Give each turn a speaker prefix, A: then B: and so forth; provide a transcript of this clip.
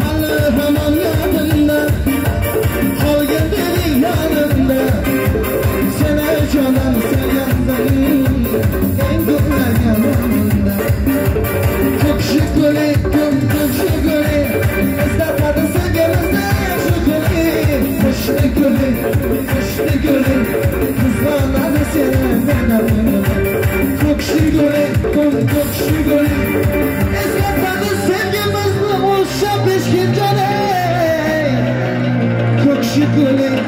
A: Hali hamon yonimda, qolgin mening yonimda. Seni jonim sevgandim, eng ko'plagan o'rnimda. Ko'k shikolik, ko'k shikolik, eslatmadim senga bizdan yaxshi ko'lik. Qo'shni ko'lik, qizg'anadi seni mendan ko'nglim. Ko'k shikolik, ko'k shikolik, eslatmadim senga bizni o'sha peshkin jonim. Ko'k shikolik